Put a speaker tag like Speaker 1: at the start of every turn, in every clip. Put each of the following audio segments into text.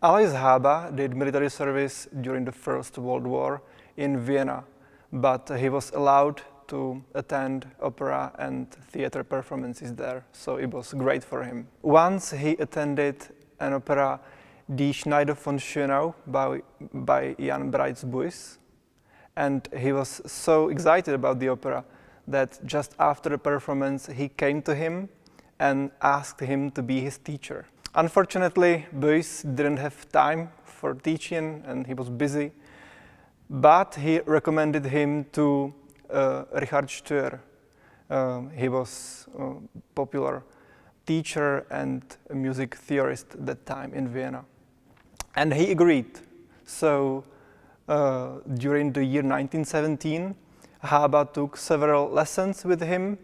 Speaker 1: Alois Hába did military service during the First World War in Vienna, but he was allowed to attend opera and theater performances there, so it was great for him. Once he attended an opera, Die Schneider von Schönau by Jan Breitsbuys, and he was so excited about the opera that just after the performance he came to him and asked him to be his teacher. Unfortunately, Buys didn't have time for teaching and he was busy, but he recommended him to Richard Stör. He was a popular teacher and a music theorist at that time in Vienna. And he agreed. So during the year 1917, Hába took several lessons with him,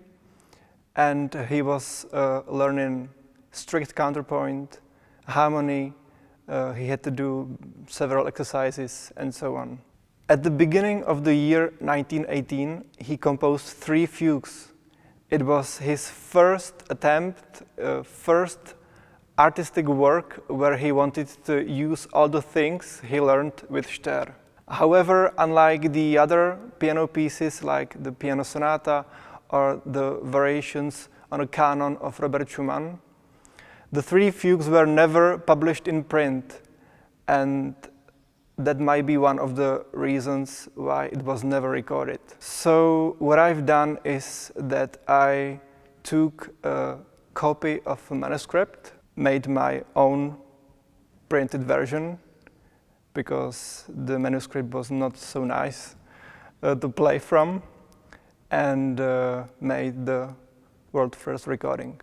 Speaker 1: and he was learning strict counterpoint, harmony. He had to do several exercises and so on. At the beginning of the year 1918, he composed 3 fugues. It was his first attempt, first artistic work where he wanted to use all the things he learned with Stör. However, unlike the other piano pieces like the piano sonata or the variations on a canon of Robert Schumann, the 3 fugues were never published in print, and that might be one of the reasons why it was never recorded. So what I've done is that I took a copy of a manuscript, made my own printed version, because the manuscript was not so nice to play from, and made the world first recording.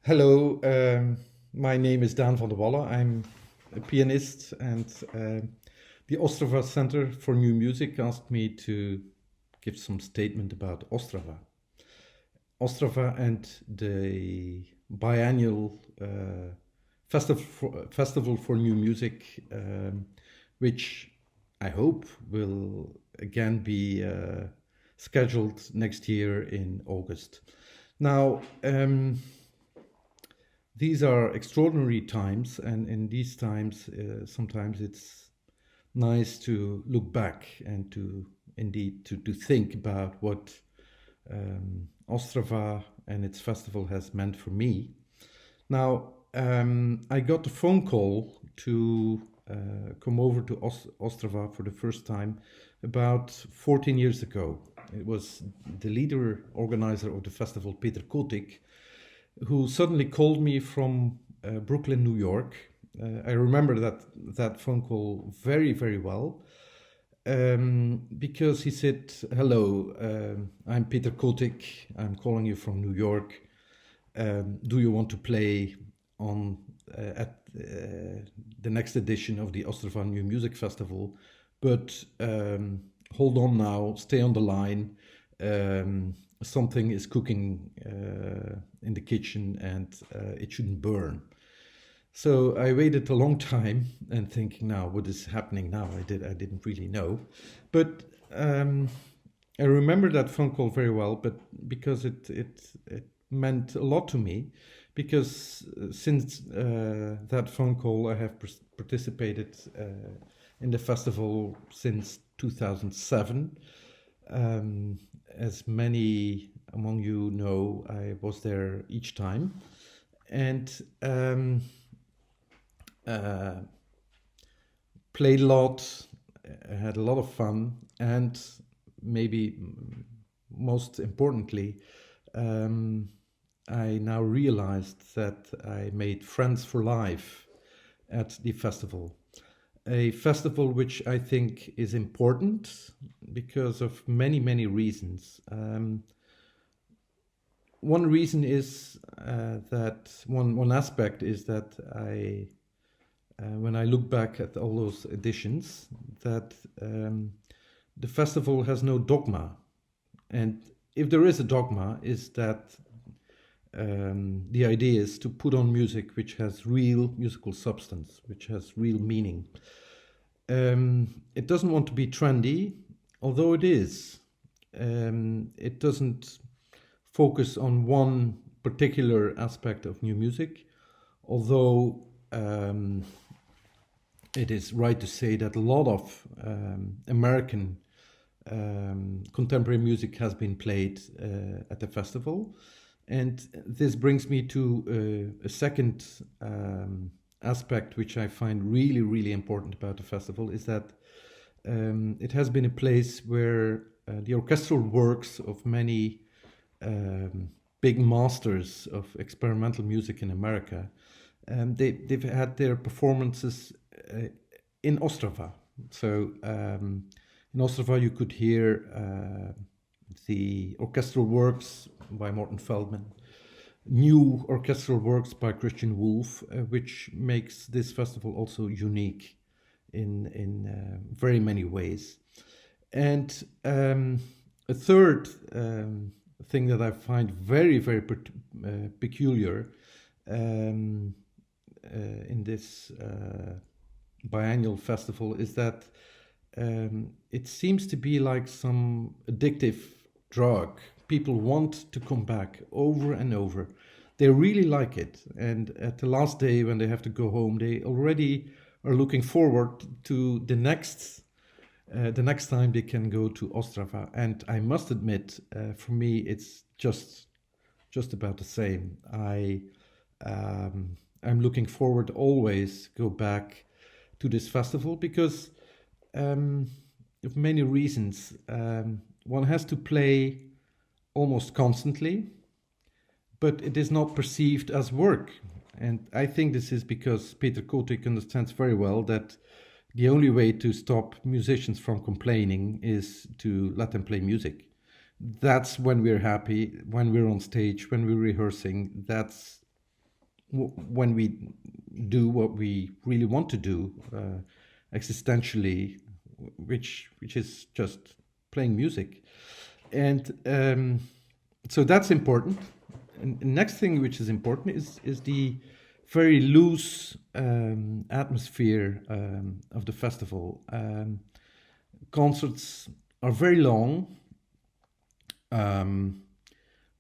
Speaker 2: Hello, my name is Daan Vandewalle. I'm a pianist, and the Ostrava Center for New Music asked me to give some statement about Ostrava. Ostrava and the biannual festival for new music, which I hope will again be scheduled next year in August. Now, these are extraordinary times, and in these times, sometimes it's nice to look back and to indeed to think about what Ostrava and its festival has meant for me. Now, I got a phone call to come over to Ostrava for the first time about 14 years ago. It was the leader organizer of the festival, Peter Kotik, who suddenly called me from Brooklyn, New York. I remember that phone call very, very well, because he said, "Hello, I'm Peter Kotik. I'm calling you from New York. Do you want to play on at the next edition of the Ostrava New Music Festival? But hold on now, stay on the line. Something is cooking in the kitchen, and it shouldn't burn." So I waited a long time and thinking, now what is happening now? I didn't really know, but I remember that phone call very well. But because it meant a lot to me, because since that phone call, I have participated in the festival since 2007. As many among you know, I was there each time, and played a lot, had a lot of fun, and maybe most importantly, I now realized that I made friends for life at the festival. A festival which I think is important because of many, many reasons. One reason is that one aspect is that when I look back at all those editions, that the festival has no dogma. And if there is a dogma, is that the idea is to put on music which has real musical substance, which has real meaning. It doesn't want to be trendy, although it is. It doesn't focus on one particular aspect of new music, although it is right to say that a lot of American contemporary music has been played at the festival. And this brings me to a second aspect which I find really, really important about the festival, is that it has been a place where the orchestral works of many big masters of experimental music in America, they've had their performances in Ostrava. So in Ostrava you could hear the orchestral works by Morton, Feldman, new orchestral works by Christian Wolff, which makes this festival also unique in very many ways. And a third thing that I find very, very peculiar in this biannual festival is that it seems to be like some addictive drug. People want to come back over and over. They really like it. And at the last day, when they have to go home, they already are looking forward to the next time they can go to Ostrava. And I must admit, for me, it's just about the same. I'm looking forward always go back to this festival because of many reasons. One has to play almost constantly, but it is not perceived as work. And I think this is because Peter Kotik understands very well that the only way to stop musicians from complaining is to let them play music. That's when we're happy, when we're on stage, when we're rehearsing. That's when we do what we really want to do existentially, which is just playing music. And so that's important. And the next thing which is important is the very loose atmosphere of the festival. Concerts are very long.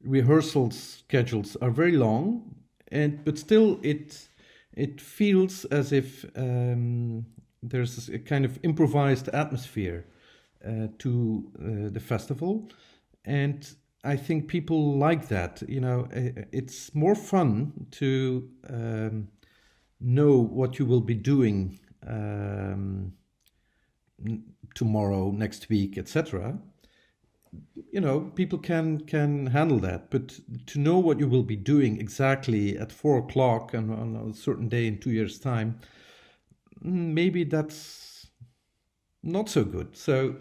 Speaker 2: Rehearsal schedules are very long, but still it feels as if there's a kind of improvised atmosphere to the festival, and I think people like that. You know, it's more fun to know what you will be doing tomorrow, next week, etc. You know, people can handle that, but to know what you will be doing exactly at 4:00 on a certain day in 2 years' time, maybe that's not so good. So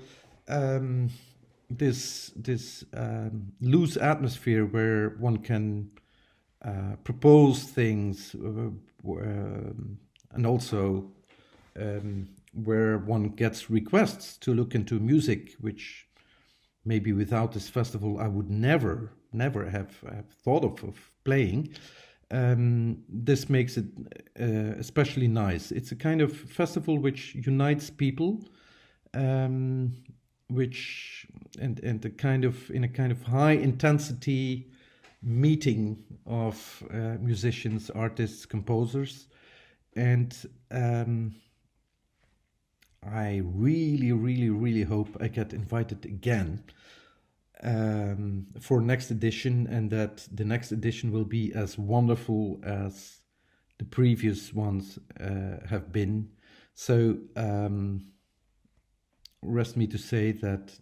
Speaker 2: this loose atmosphere where one can propose things, and also where one gets requests to look into music, which maybe without this festival I would never have thought of playing. This makes it especially nice. It's a kind of festival which unites people, which and a kind of in a kind of high intensity meeting of musicians, artists, composers, and I really hope I get invited again for next edition, and that the next edition will be as wonderful as the previous ones have been. So rest me to say that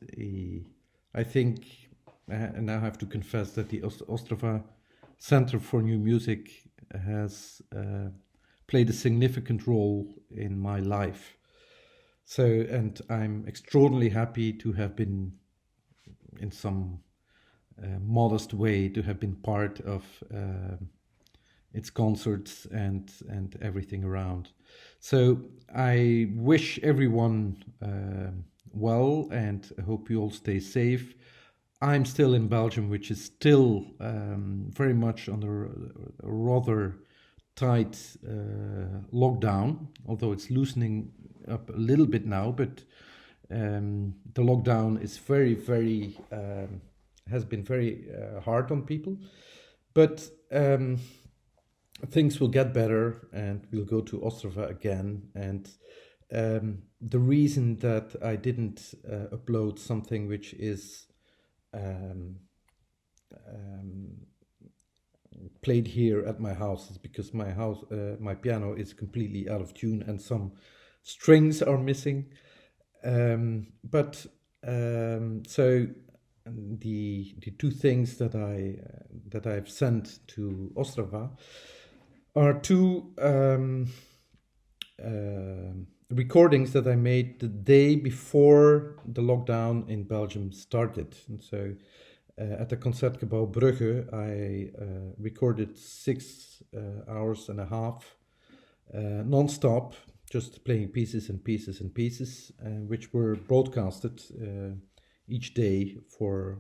Speaker 2: I think, and I have to confess that the Ostrava Center for New Music has played a significant role in my life. So, and I'm extraordinarily happy to have been, in some modest way, to have been part of its concerts and everything around. So I wish everyone well, and I hope you all stay safe. I'm still in Belgium, which is still very much under a rather tight lockdown, although it's loosening up a little bit now, but the lockdown is very has been very hard on people, but things will get better, and we'll go to Ostrava again. And the reason that I didn't upload something which is played here at my house is because my piano is completely out of tune and some strings are missing. So the two things that I've sent to Ostrava are two recordings that I made the day before the lockdown in Belgium started. And so at the Concertgebouw Brugge, I recorded 6 hours and a half non-stop, just playing pieces and pieces and pieces, which were broadcasted each day for,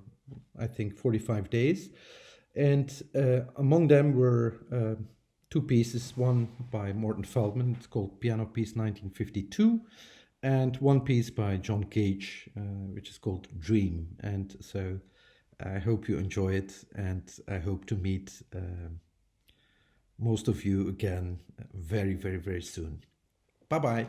Speaker 2: I think, 45 days. And among them were 2 pieces, one by Morton Feldman, it's called Piano Piece 1952, and one piece by John Cage, which is called Dream. And so I hope you enjoy it, and I hope to meet most of you again very soon. Bye-bye.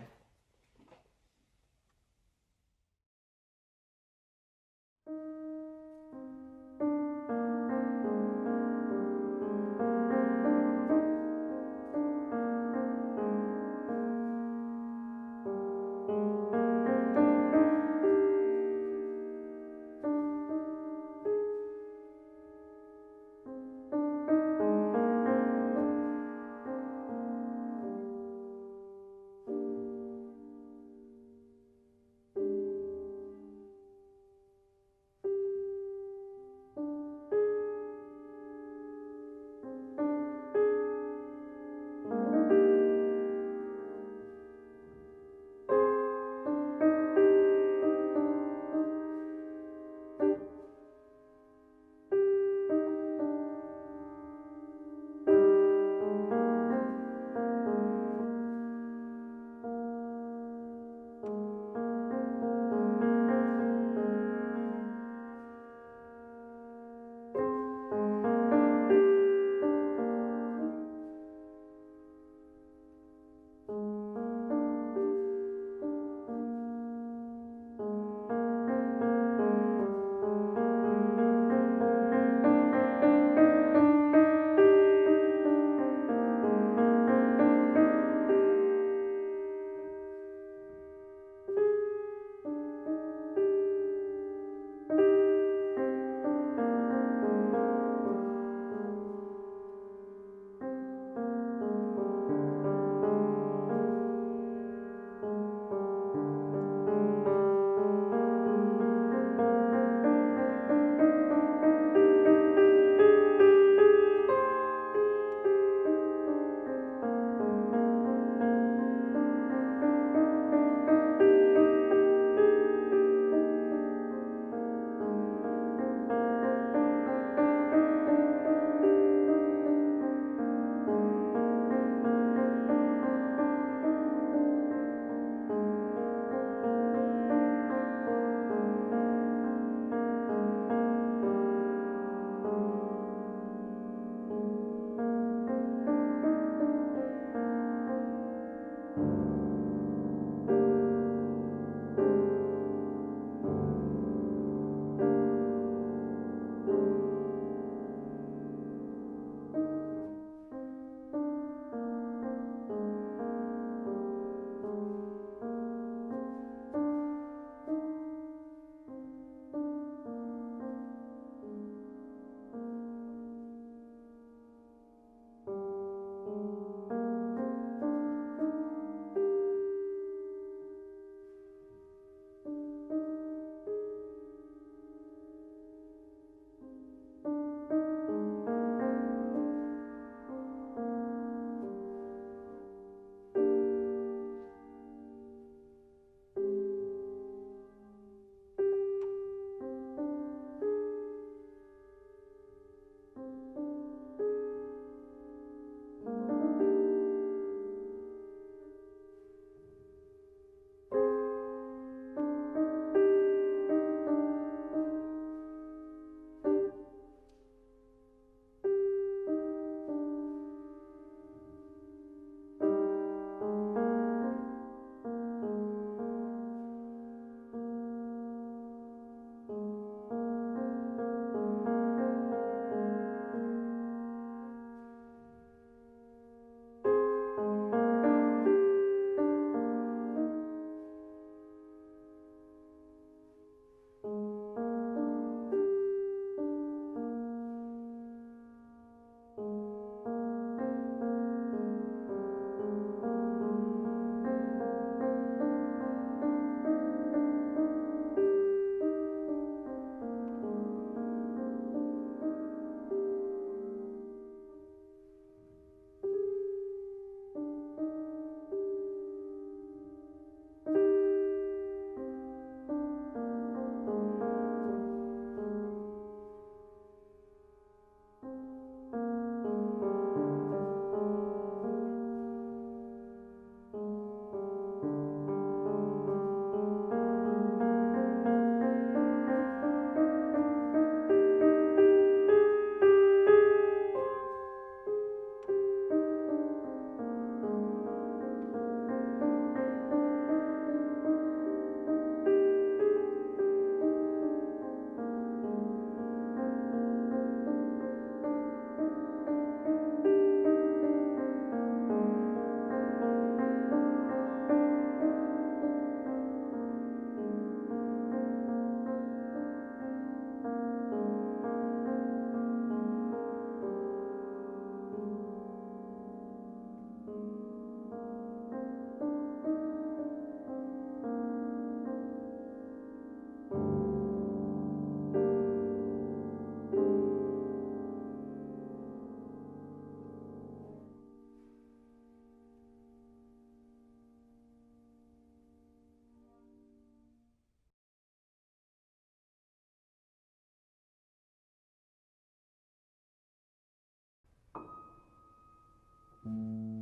Speaker 2: you.